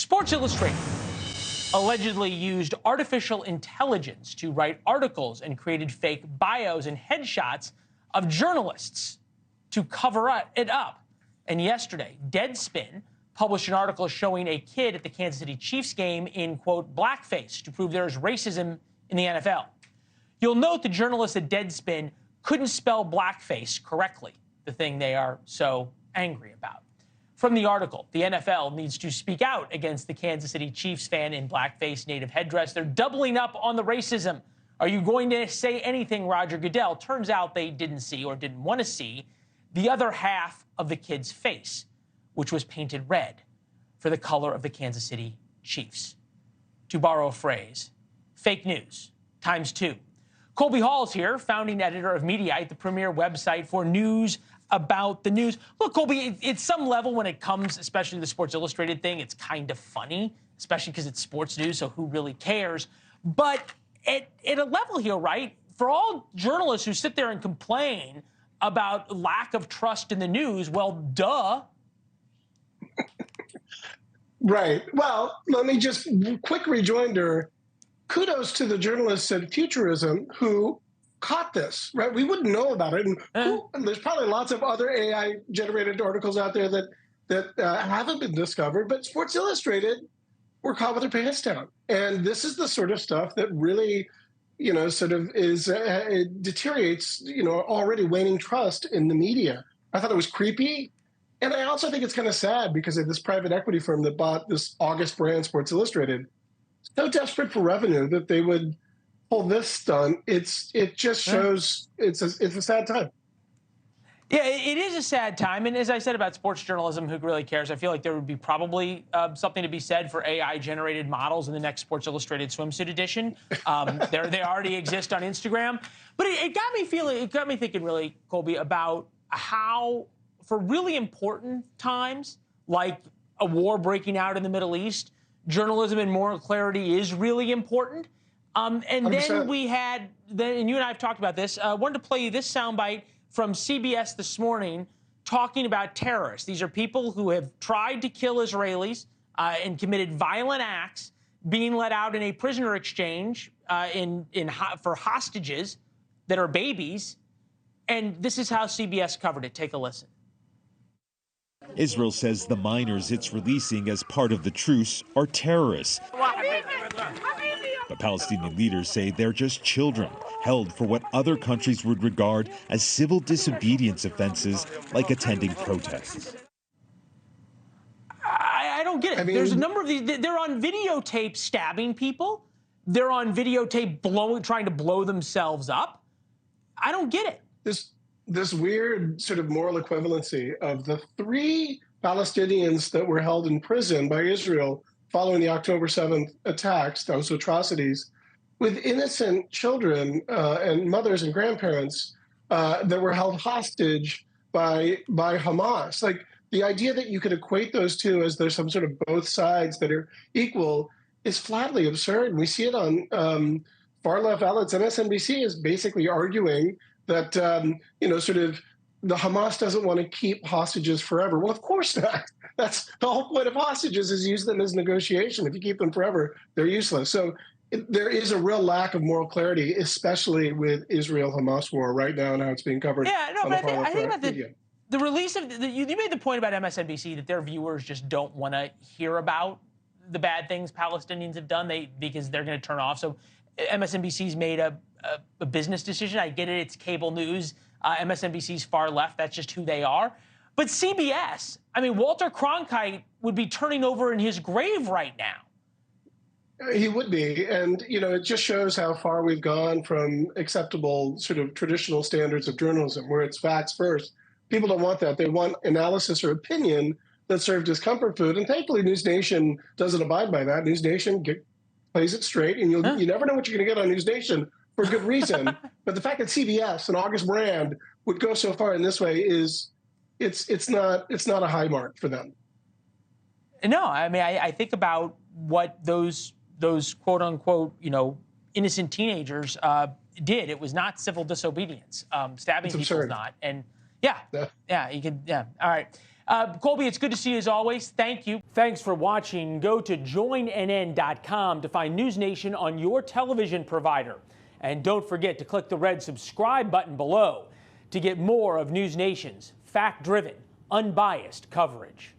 Sports Illustrated allegedly used artificial intelligence to write articles and created fake bios and headshots of journalists to cover it up. And yesterday, Deadspin published an article showing a kid at the Kansas City Chiefs game in, quote, blackface to prove there is racism in the NFL. You'll note the journalists at Deadspin couldn't spell blackface correctly, the thing they are so angry about. From the article, the NFL needs to speak out against the Kansas City Chiefs fan in blackface native headdress. They're doubling up on the racism. Are you going to say anything, Roger Goodell? Turns out they didn't see or didn't want to see the other half of the kid's face, which was painted red for the color of the Kansas City Chiefs. To borrow a phrase, fake news ×2. Colby Hall is here, founding editor of Mediaite, the premier website for news about the news. Look, Colby, it's some level when it comes, especially the Sports Illustrated thing, it's kind of funny, especially because it's sports news, so who really cares? But at a level here, right, for all journalists who sit there and complain about lack of trust in the news, well, duh. Right. Well, let me just, quick rejoinder, kudos to the journalists at Futurism who caught this, right? We wouldn't know about it. And there's probably lots of other AI-generated articles out there that haven't been discovered, but Sports Illustrated were caught with their pants down. And this is the sort of stuff that really, sort of is, it deteriorates, already waning trust in the media. I thought it was creepy. And I also think it's kind of sad because of this private equity firm that bought this August brand, Sports Illustrated, so desperate for revenue that they would pull this stunt. It just shows it's a sad time. Yeah, it is a sad time. And as I said about sports journalism, who really cares? I feel like there would be probably something to be said for AI-generated models in the next Sports Illustrated swimsuit edition. They already exist on Instagram. But it got me thinking, really, Colby, about how, for really important times, like a war breaking out in the Middle East, journalism and moral clarity is really important. And 100%. Then we had, and you and I have talked about this, I wanted to play you this soundbite from CBS this morning talking about terrorists. These are people who have tried to kill Israelis and committed violent acts, being let out in a prisoner exchange for hostages that are babies. And this is how CBS covered it. Take a listen. Israel says the minors it's releasing as part of the truce are terrorists. But Palestinian leaders say they're just children, held for what other countries would regard as civil disobedience offenses like attending protests. I don't get it. There's a number of these. They're on videotape stabbing people. They're on videotape trying to blow themselves up. I don't get it. This weird sort of moral equivalency of the 3 Palestinians that were held in prison by Israel following the October 7th attacks, those atrocities, with innocent children and mothers and grandparents that were held hostage by Hamas. Like, the idea that you could equate those two as there's some sort of both sides that are equal is flatly absurd. We see it on far-left outlets. MSNBC is basically arguing that, sort of the Hamas doesn't want to keep hostages forever. Well, of course not. That's the whole point of hostages, is use them as negotiation. If you keep them forever, they're useless. So there is a real lack of moral clarity, especially with Israel-Hamas war right now and how it's being covered. Yeah, no, but I think about the release of you made the point about MSNBC that their viewers just don't want to hear about the bad things Palestinians have done because they're going to turn off. So MSNBC's made a business decision. I get it. It's cable news. MSNBC's far left. That's just who they are. But CBS, Walter Cronkite would be turning over in his grave right now. He would be. And, it just shows how far we've gone from acceptable sort of traditional standards of journalism, where it's facts first. People don't want that. They want analysis or opinion that served as comfort food. And thankfully, NewsNation doesn't abide by that. NewsNation plays it straight, and you never know what you're going to get on NewsNation for good reason. But the fact that CBS, an August brand, would go so far in this way is it's not a high mark for them. No, I think about what those quote unquote innocent teenagers did. It was not civil disobedience. Stabbing people is not. And yeah, you could. All right. Colby, it's good to see you as always. Thank you. Thanks for watching. Go to joinnn.com to find NewsNation on your television provider. And don't forget to click the red subscribe button below to get more of NewsNation's fact-driven, unbiased coverage.